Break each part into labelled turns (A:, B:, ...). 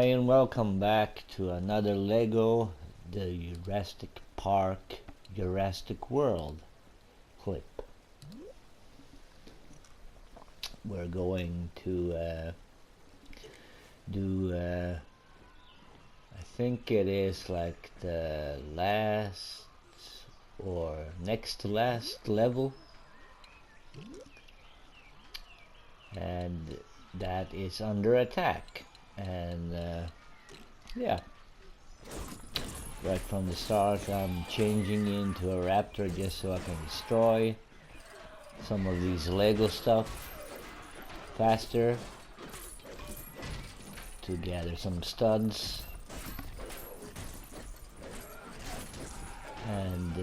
A: Hi and welcome back to another Lego the Jurassic Park Jurassic World clip. We're going to do I think it is like the last or next to last level, and that is under attack. And yeah, right from the start I'm changing into a raptor just so I can destroy some of these Lego stuff faster, to gather some studs, and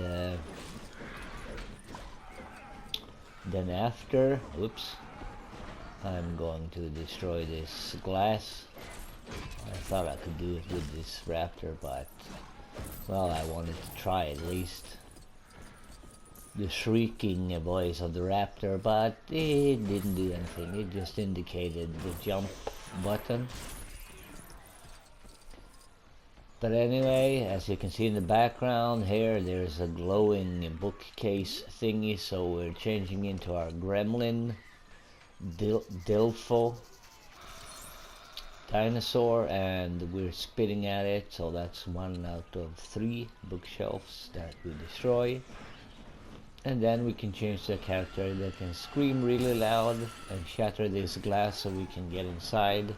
A: then after, oops, I'm going to destroy this glass. I thought I could do it with this raptor, but well, I wanted to try at least the shrieking voice of the raptor, but it didn't do anything. It just indicated the jump button. But anyway, as you can see in the background here, there's a glowing bookcase thingy, so we're changing into our gremlin Dilfo dinosaur, and we're spitting at it, so that's 1 out of 3 bookshelves that we destroy. And then we can change the character that can scream really loud and shatter this glass so we can get inside,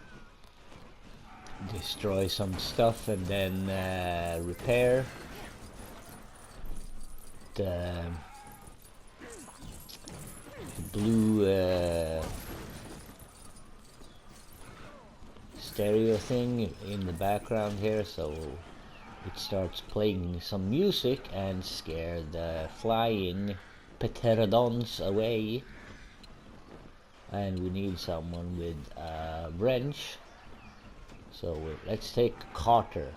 A: destroy some stuff, and then repair the blue stereo thing in the background here, so it starts playing some music and scare the flying pterodons away. And we need someone with a wrench, so let's take Carter.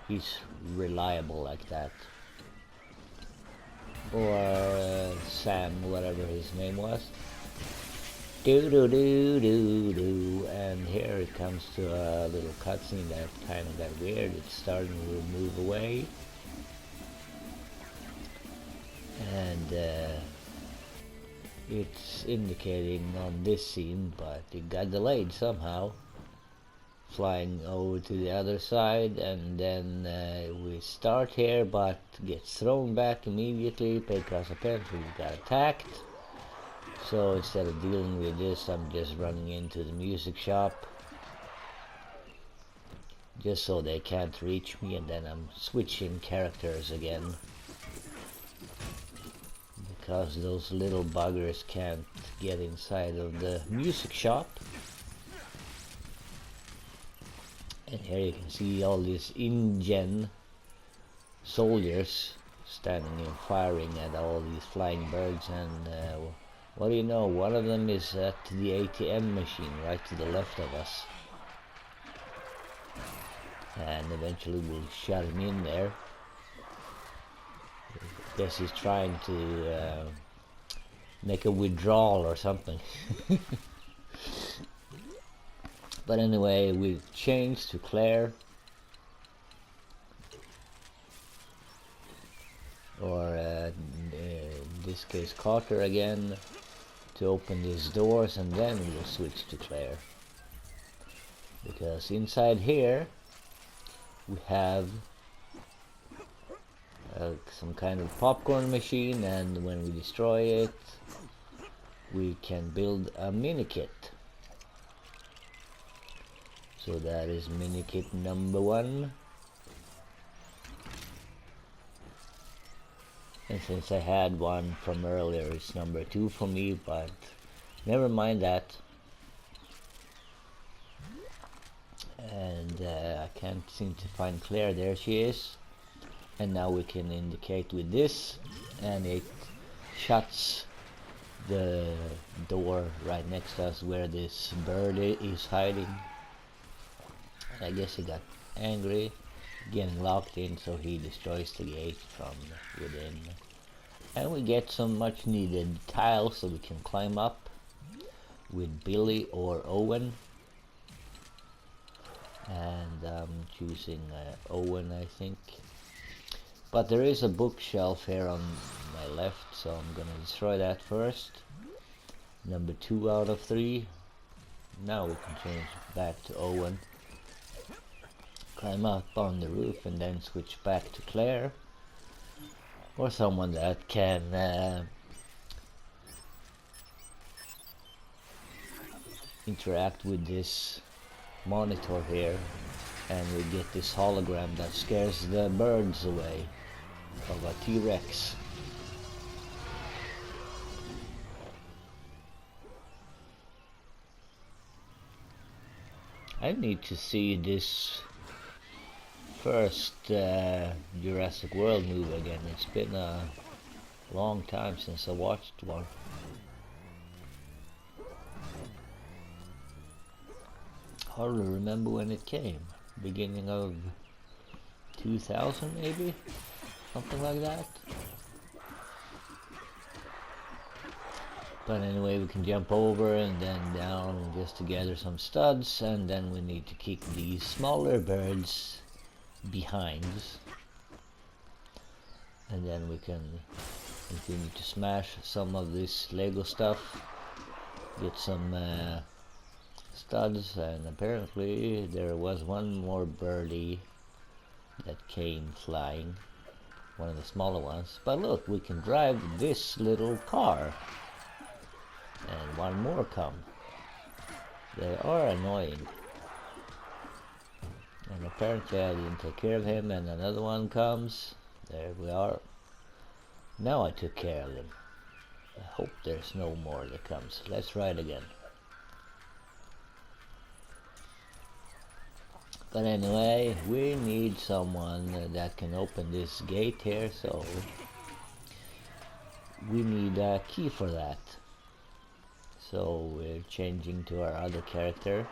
A: He's reliable like that, or Sam, whatever his name was. Do do do do do, and here it comes to a little cutscene that kind of got weird. It's starting to move away, and it's indicating on this scene, but it got delayed somehow, flying over to the other side, and then we start here but gets thrown back immediately because apparently we got attacked. So instead of dealing with this, I'm just running into the music shop just so they can't reach me, and then I'm switching characters again because those little buggers can't get inside of the music shop. And here you can see all these InGen soldiers standing and firing at all these flying birds, and what do you know, one of them is at the ATM machine right to the left of us, and eventually we'll shut him in there. I guess he's trying to make a withdrawal or something. But anyway, we've changed to Claire, or in this case Carter again, to open these doors, and then we'll switch to Claire, because inside here we have some kind of popcorn machine, and when we destroy it we can build a Minikit. So that is Minikit number 1. And since I had one from earlier, it's number 2 for me, but never mind that. And I can't seem to find Claire. There she is. And now we can indicate with this, and it shuts the door right next to us where this bird is hiding. I guess he got angry getting locked in, so he destroys the gate from within. And we get some much needed tiles so we can climb up with Billy or Owen. and I'm choosing Owen, I think. But there is a bookshelf here on my left, so I'm gonna destroy that first. Number 2 out of 3. Now we can change back to Owen. Climb up on the roof and then switch back to Claire. Or someone that can interact with this monitor here, and we get this hologram that scares the birds away of a T-Rex. I need to see this first Jurassic World movie again. It's been a long time since I watched one. Hardly remember when it came. Beginning of 2000 maybe? Something like that. But anyway, we can jump over and then down just to gather some studs, and then we need to kick these smaller birds behind, and then we can continue to smash some of this Lego stuff, get some studs, and apparently there was one more birdie that came flying, one of the smaller ones. But look, we can drive this little car, and one more come. They are annoying. And apparently I didn't take care of him, and another one comes. There we are. Now I took care of him. I hope there's no more that comes. Let's try it again. But anyway, we need someone that can open this gate here, so we need a key for that. So we're changing to our other character,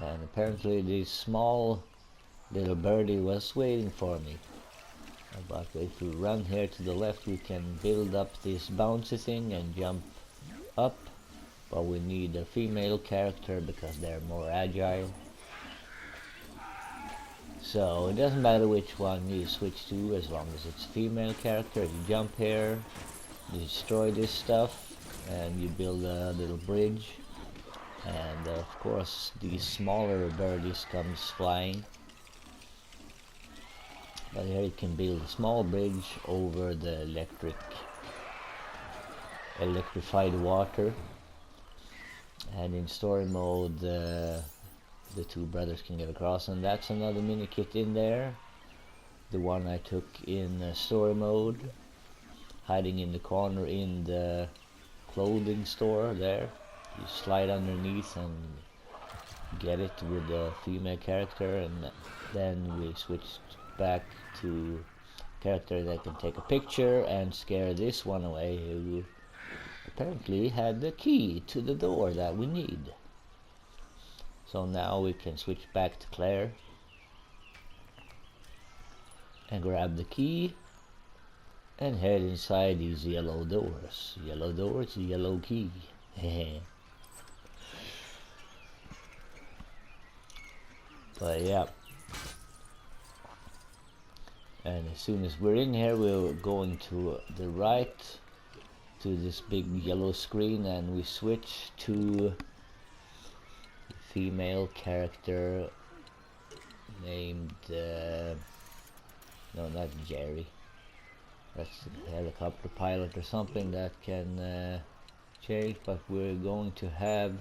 A: and apparently this small little birdie was waiting for me. But if we run here to the left, we can build up this bouncy thing and jump up, but we need a female character because they're more agile. So it doesn't matter which one you switch to, as long as it's a female character. You jump here, you destroy this stuff, and you build a little bridge, and of course these smaller birdies comes flying. But here you can build a small bridge over the electrified water, and in story mode the two brothers can get across, and that's another Minikit in there, the one I took in story mode, hiding in the corner in the clothing store there. You slide underneath and get it with the female character, and then we switched back to character that can take a picture and scare this one away, who apparently had the key to the door that we need. So now we can switch back to Claire and grab the key and head inside these yellow doors. Yellow doors, yellow key. But yeah. And as soon as we're in here, we're going to the right to this big yellow screen, and we switch to the female character named no, not Jerry. That's the helicopter pilot or something that can change, but we're going to have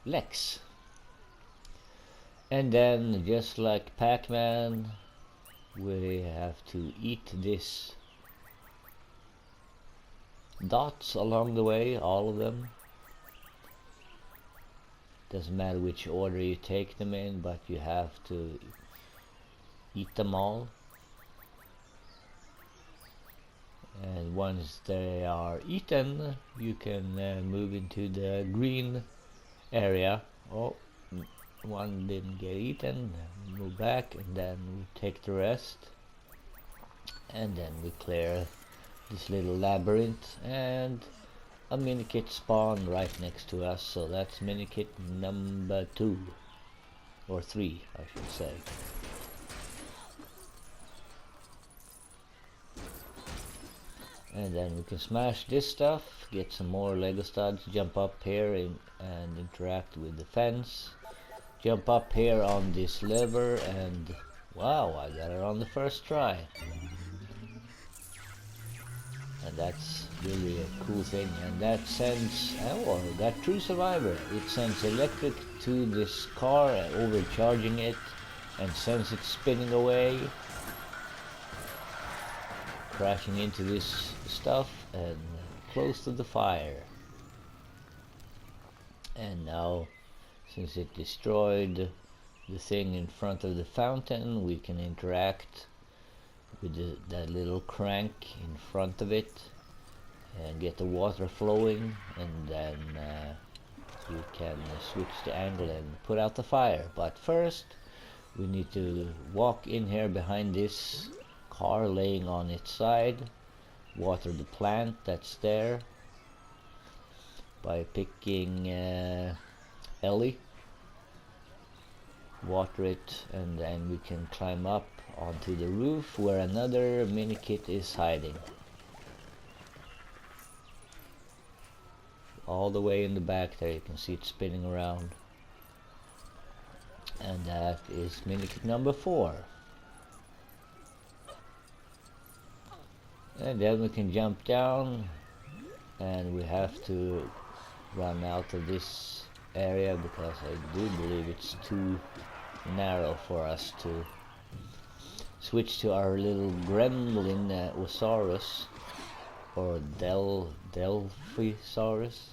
A: Lex. And then, just like Pac-Man, we have to eat this dots along the way, all of them. Doesn't matter which order you take them in, but you have to eat them all. And once they are eaten, you can move into the green area. Oh, one didn't get eaten. Move back, and then we take the rest, and then we clear this little labyrinth, and a Minikit spawn right next to us. So that's Minikit number 2. or 3 I should say. And then we can smash this stuff, get some more Lego studs, jump up here and interact with the fence. Jump up here on this lever and wow, I got it on the first try. And that's really a cool thing. And that sends, oh, that True Survivor, it sends electric to this car, overcharging it, and sends it spinning away, crashing into this stuff and close to the fire. And now, since it destroyed the thing in front of the fountain, we can interact with that little crank in front of it and get the water flowing, and then you can switch the angle and put out the fire. But first we need to walk in here behind this car laying on its side, water the plant that's there by picking Ellie, water it, and then we can climb up onto the roof where another Minikit is hiding. All the way in the back there, you can see it spinning around. And that is Minikit number 4. And then we can jump down, and we have to run out of this area because I do believe it's too narrow for us to switch to our little gremlin Osaurus, or Delphisaurus.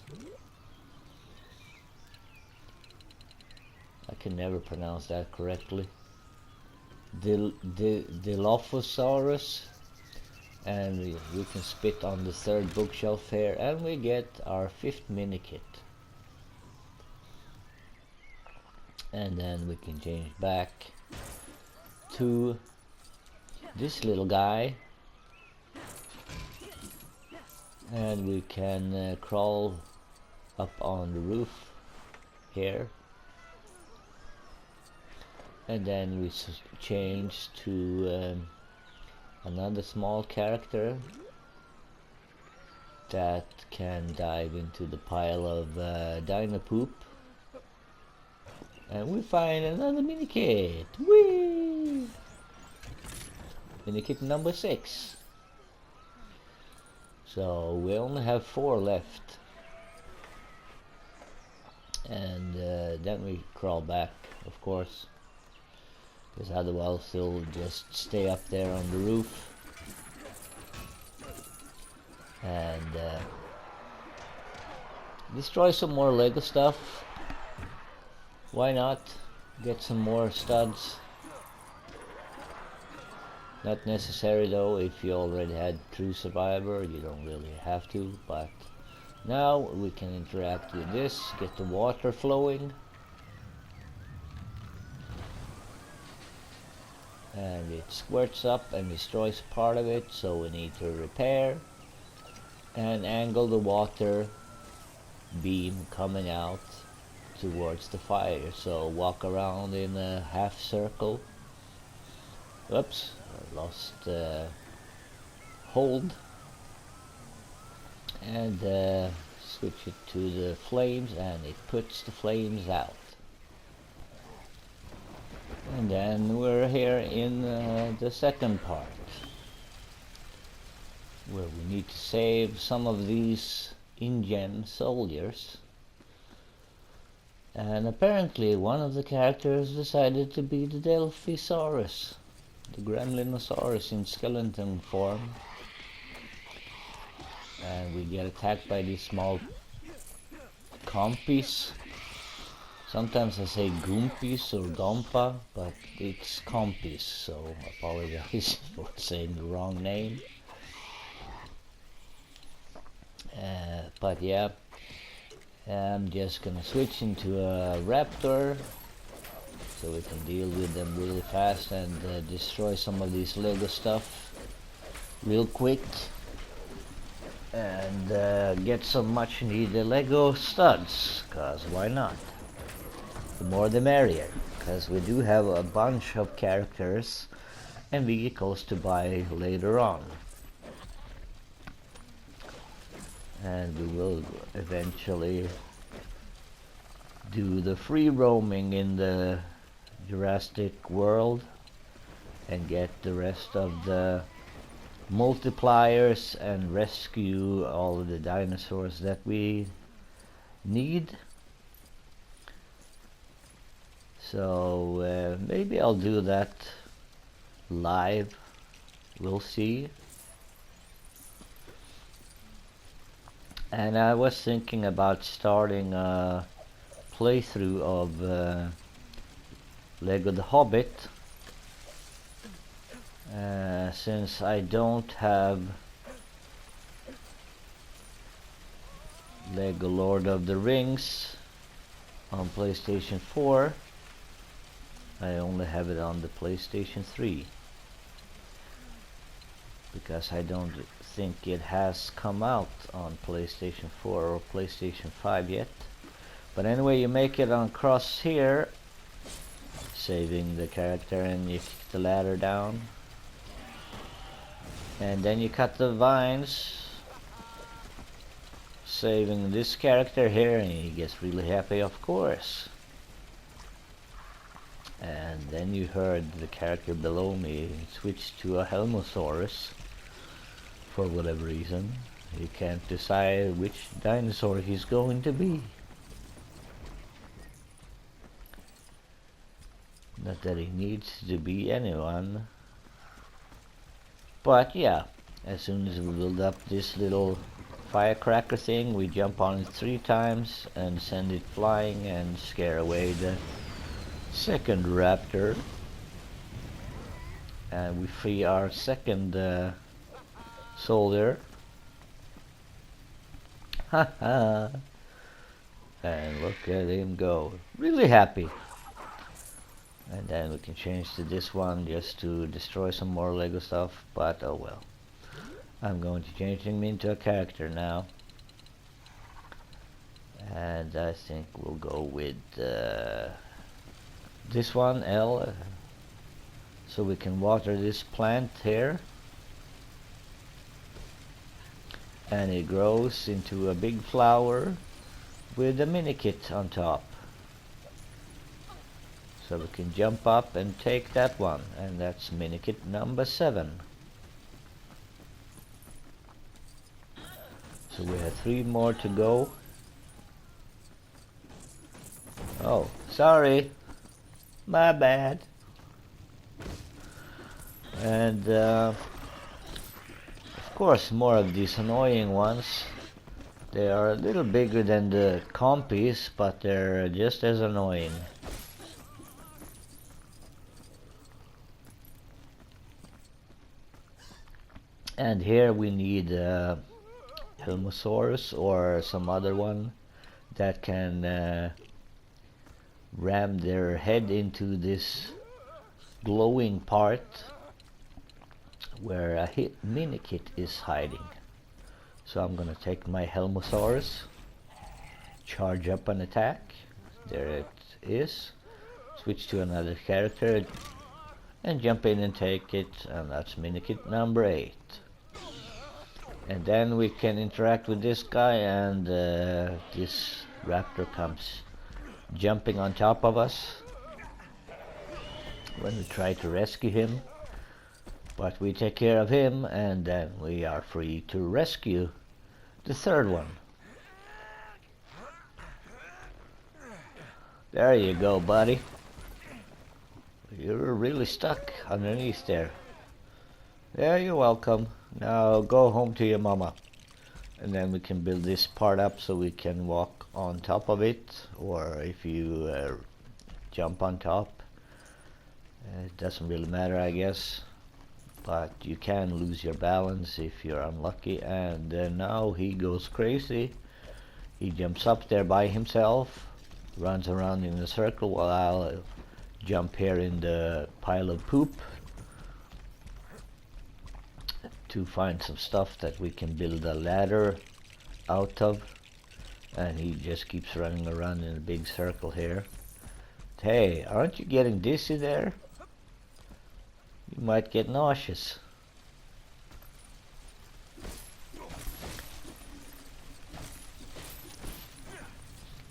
A: I can never pronounce that correctly. Dilophosaurus. And we can spit on the 3rd bookshelf here, and we get our 5th Minikit. And then we can change back to this little guy, and we can crawl up on the roof here, and then we change to another small character that can dive into the pile of dino poop, and we find another Minikit. Whee! Minikit number 6. So we only have 4 left, and then we crawl back, of course, because otherwise they'll just stay up there on the roof. And destroy some more Lego stuff. Why not? Get some more studs. Not necessary though, if you already had True Survivor, you don't really have to, but now we can interact with this, get the water flowing. And it squirts up and destroys part of it, so we need to repair and angle the water beam coming out towards the fire. So walk around in a half circle. Oops, I lost hold. And switch it to the flames, and it puts the flames out. And then we're here in the second part, where we need to save some of these InGen soldiers. And apparently one of the characters decided to be the Delphisaurus, the Gremlinosaurus in skeleton form. And we get attacked by these small compies. Sometimes I say Goompis or Gompa, but it's Compies, so I apologize for saying the wrong name. But yeah, I'm just gonna switch into a Raptor so we can deal with them really fast and destroy some of these Lego stuff real quick. And get some much needed Lego studs, cause why not? The more the merrier, because we do have a bunch of characters and vehicles to buy later on. And we will eventually do the free roaming in the Jurassic world and get the rest of the multipliers and rescue all of the dinosaurs that we need. So maybe I'll do that live. We'll see. And I was thinking about starting a playthrough of Lego the Hobbit, since I don't have Lego Lord of the Rings on PlayStation 4. I only have it on the PlayStation 3 because I don't think it has come out on PlayStation 4 or PlayStation 5 yet. But anyway, you make it on cross here, saving the character, and you kick the ladder down, and then you cut the vines, saving this character here, and he gets really happy, of course. And then you heard the character below me switch to a Helmosaurus for whatever reason. He can't decide which dinosaur he's going to be. Not that he needs to be anyone. But yeah, as soon as we build up this little firecracker thing, we jump on it 3 times and send it flying and scare away the second raptor. And we free our second soldier. Haha. And look at him go. Really happy. And then we can change to this one just to destroy some more Lego stuff, but oh well. I'm going to change him into a character now. And I think we'll go with this one, L, so we can water this plant here. And it grows into a big flower with a Minikit on top. So we can jump up and take that one, and that's Minikit number 7. So we have 3 more to go. Oh, sorry, my bad. And of course, more of these annoying ones. They are a little bigger than the compies, but they're just as annoying. And here we need Helmosaurus or some other one that can ram their head into this glowing part where a Minikit is hiding. So I'm gonna take my Helmosaurus, charge up an attack, there it is, switch to another character and jump in and take it, and that's Minikit number 8. And then we can interact with this guy, and this raptor comes jumping on top of us when we try to rescue him. But we take care of him, and then we are free to rescue the third one. There you go, buddy. You're really stuck underneath there. Yeah, you're welcome. Now go home to your mama. And then we can build this part up so we can walk on top of it, or if you jump on top. It doesn't really matter, I guess. But you can lose your balance if you're unlucky. And now he goes crazy. He jumps up there by himself, runs around in a circle while I'll jump here in the pile of poop to find some stuff that we can build a ladder out of. And he just keeps running around in a big circle here. Hey, aren't you getting dizzy there? You might get nauseous.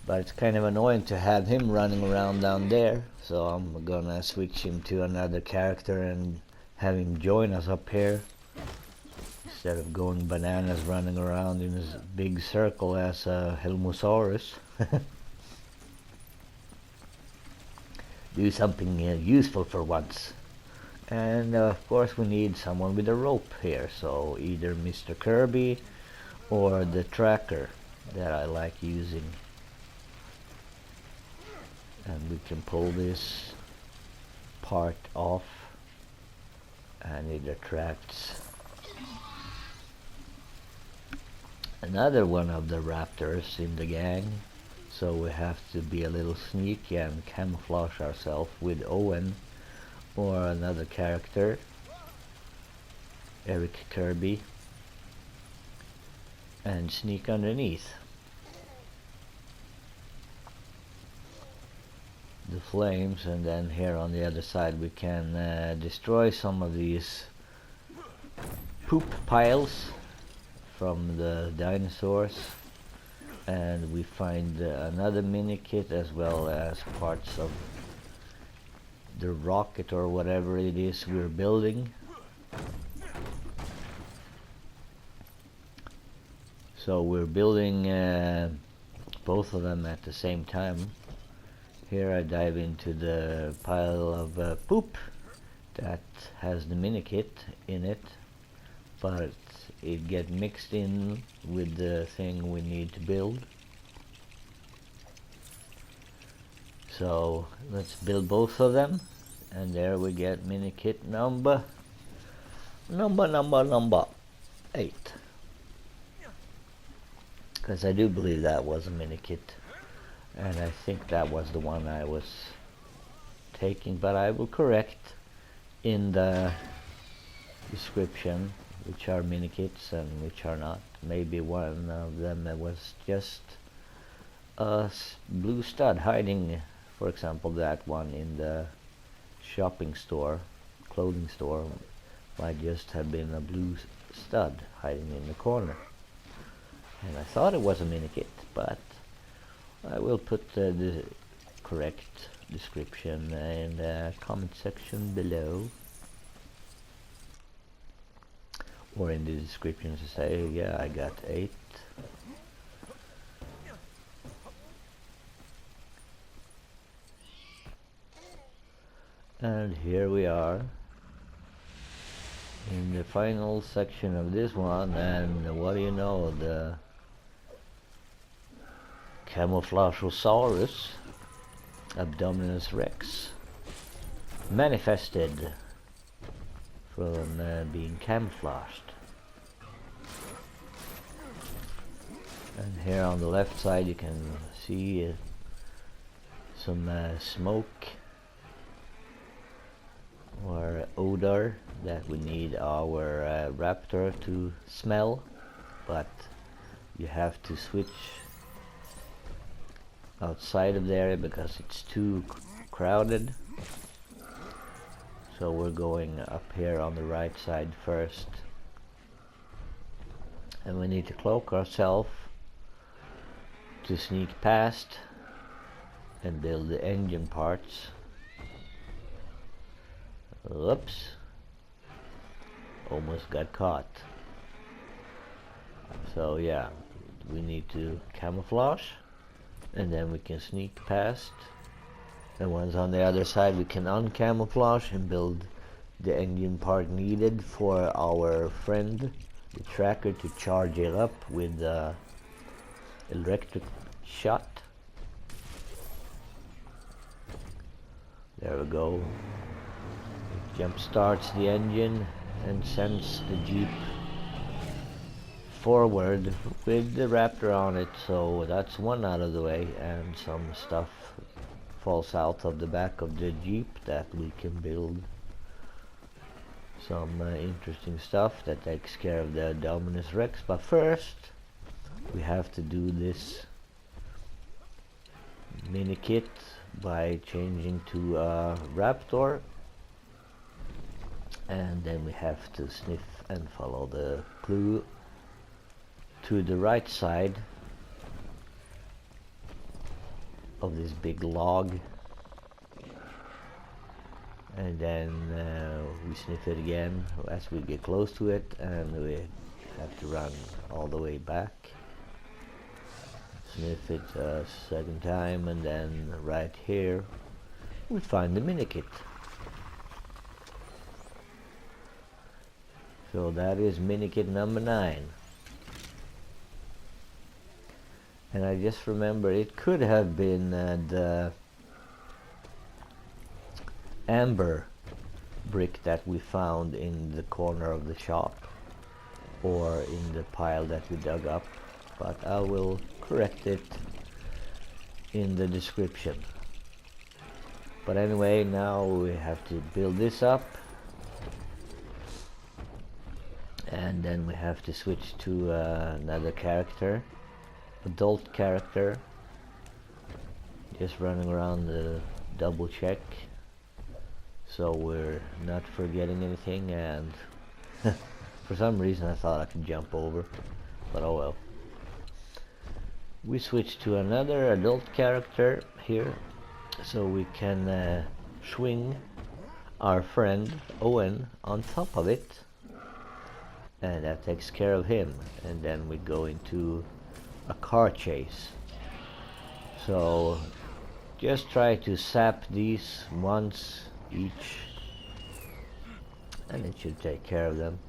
A: But it's kind of annoying to have him running around down there, so I'm gonna switch him to another character and have him join us up here instead of going bananas running around in his big circle as a Helmosaurus. Do something useful for once. And of course we need someone with a rope here, so either Mr. Kirby or the tracker that I like using. And we can pull this part off and it attracts another one of the raptors in the gang, so we have to be a little sneaky and camouflage ourselves with Owen or another character, Eric Kirby, and sneak underneath the flames, and then here on the other side we can destroy some of these poop piles from the dinosaurs, and we find another Minikit as well as parts of the rocket or whatever it is we're building. So we're building both of them at the same time. Here I dive into the pile of poop that has the Minikit in it, but it gets mixed in with the thing we need to build. So let's build both of them, and there we get Minikit number 8. Because I do believe that was a Minikit, and I think that was the one I was taking, but I will correct in the description which are Minikits and which are not. Maybe one of them was just a blue stud hiding, for example that one in the shopping store, clothing store, might just have been a blue stud hiding in the corner. And I thought it was a Minikit, but I will put the correct description in the comment section below, or in the description to say, yeah, I got 8. And here we are in the final section of this one, and what do you know, the Camouflageosaurus Abdominus Rex manifested from being camouflaged. And here on the left side you can see some smoke or odor that we need our raptor to smell, but you have to switch outside of there because it's too crowded. So we're going up here on the right side first, and we need to cloak ourselves to sneak past and build the engine parts. Oops, almost got caught. So yeah, we need to camouflage, and then we can sneak past, and once on the other side we can uncamouflage and build the engine part needed for our friend the tracker to charge it up with the electric shot. There we go. It jump starts the engine and sends the Jeep forward with the Raptor on it, so that's one out of the way, and some stuff falls out of the back of the Jeep that we can build. Some interesting stuff that takes care of the Dominus Rex, but first we have to do this Minikit by changing to a raptor, and then we have to sniff and follow the clue to the right side of this big log, and then we sniff it again as we get close to it, and we have to run all the way back, sniff it a second time, and then right here we find the Minikit. So that is Minikit number 9. And I just remember it could have been the amber brick that we found in the corner of the shop, or in the pile that we dug up, but I will correct it in the description. But anyway, now we have to build this up, and then we have to switch to another character, adult character, just running around the double check so we're not forgetting anything. And for some reason I thought I could jump over, but oh well. We switch to another adult character here so we can swing our friend Owen on top of it, and that takes care of him. And then we go into a car chase. So just try to sap these once each, and it should take care of them.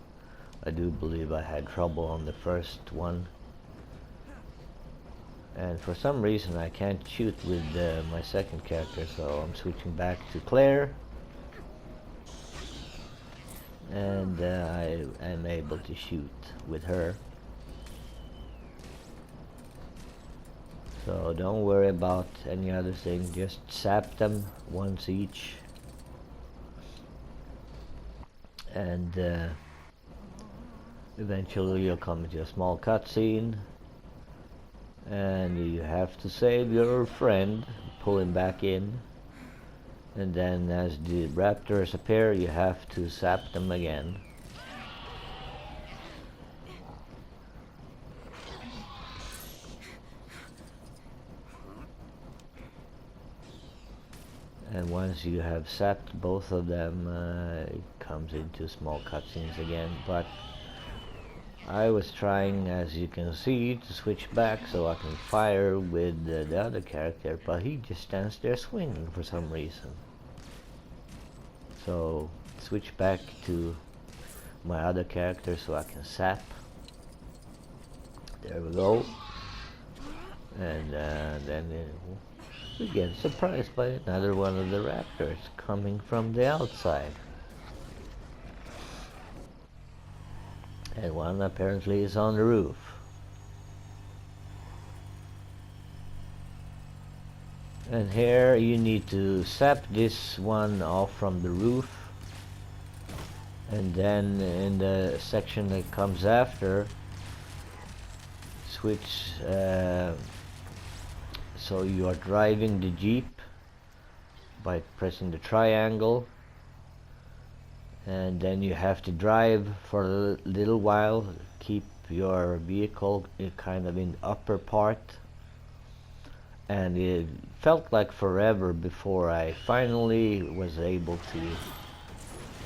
A: I do believe I had trouble on the first one, and for some reason I can't shoot with my second character, so I'm switching back to Claire, and I am able to shoot with her. So don't worry about any other thing, just sap them once each, and eventually you'll come into a small cutscene, and you have to save your friend, pull him back in, and then as the raptors appear you have to sap them again. And once you have sapped both of them, it comes into small cutscenes again. But I was trying, as you can see, to switch back so I can fire with the other character, but he just stands there swinging for some reason. So switch back to my other character so I can sap. There we go. And then we get surprised by another one of the raptors coming from the outside. And one apparently is on the roof. And here you need to sap this one off from the roof, and then in the section that comes after, switch so you are driving the Jeep by pressing the triangle, and then you have to drive for a little while, keep your vehicle kind of in the upper part, and it felt like forever before I finally was able to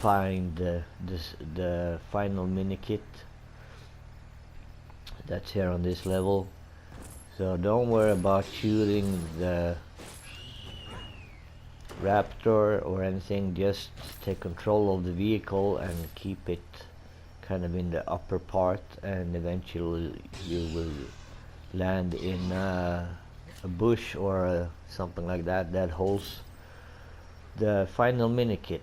A: find the final Minikit that's here on this level. So don't worry about shooting the raptor or anything, just take control of the vehicle and keep it kind of in the upper part, and eventually you will land in a bush or something like that that holds the final Minikit.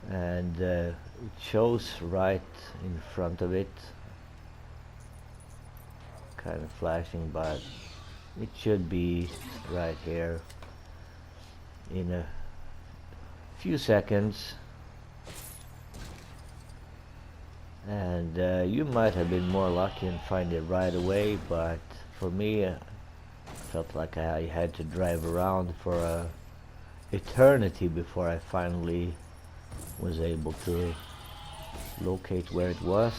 A: And it shows right in front of it, kind of flashing, but it should be right here in a few seconds. And you might have been more lucky and find it right away, but for me, felt like I had to drive around for a eternity before I finally was able to locate where it was.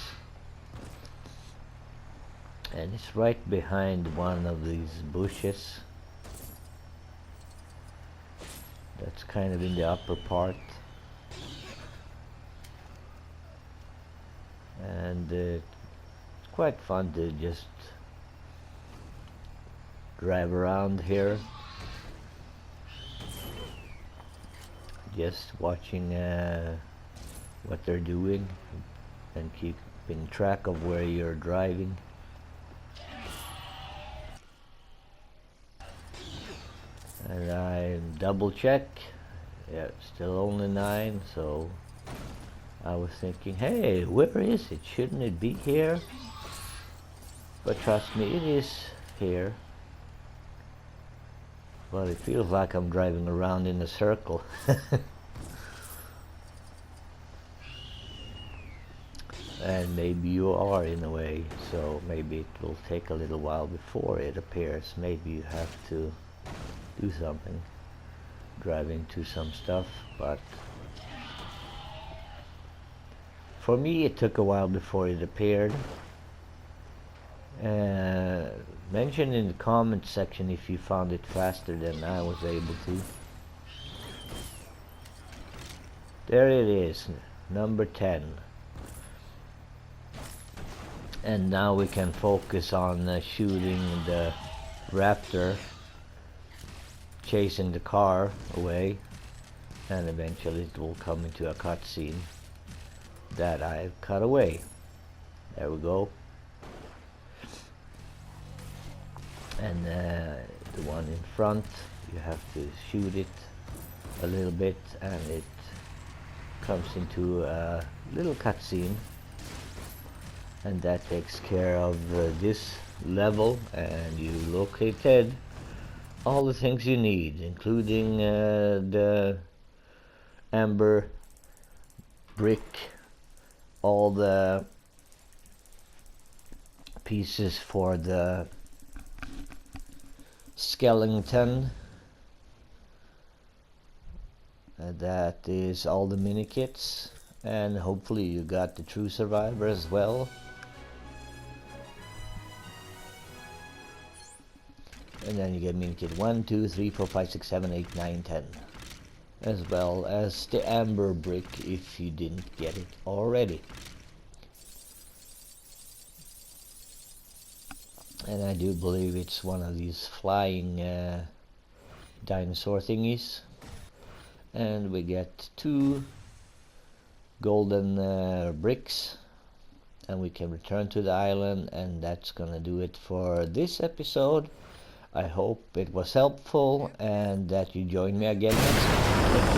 A: And it's right behind one of these bushes. That's kind of in the upper part. And it's quite fun to just drive around here, just watching what they're doing and keeping track of where you're driving. And I double check, yeah, still only 9, so I was thinking, hey, where is it? Shouldn't it be here? But trust me, it is here. But it feels like I'm driving around in a circle. And maybe you are in a way, so maybe it will take a little while before it appears. Maybe you have to do something, drive into some stuff, but for me it took a while before it appeared. Mention in the comment section if you found it faster than I was able to. There it is, number 10. And now we can focus on shooting the raptor, chasing the car away, and eventually it will come into a cutscene that I've cut away. There we go. And the one in front, you have to shoot it a little bit and it comes into a little cutscene, and that takes care of this level, and you located all the things you need, including the amber brick, all the pieces for the skeleton, that is all the minikits, and hopefully you got the true survivor as well. And then you get minikit 1, 2, 3, 4, 5, 6, 7, 8, 9, 10. As well as the amber brick if you didn't get it already. And I do believe it's one of these flying dinosaur thingies. And we get 2 golden bricks. And we can return to the island, and that's gonna do it for this episode. I hope it was helpful and that you join me again next time.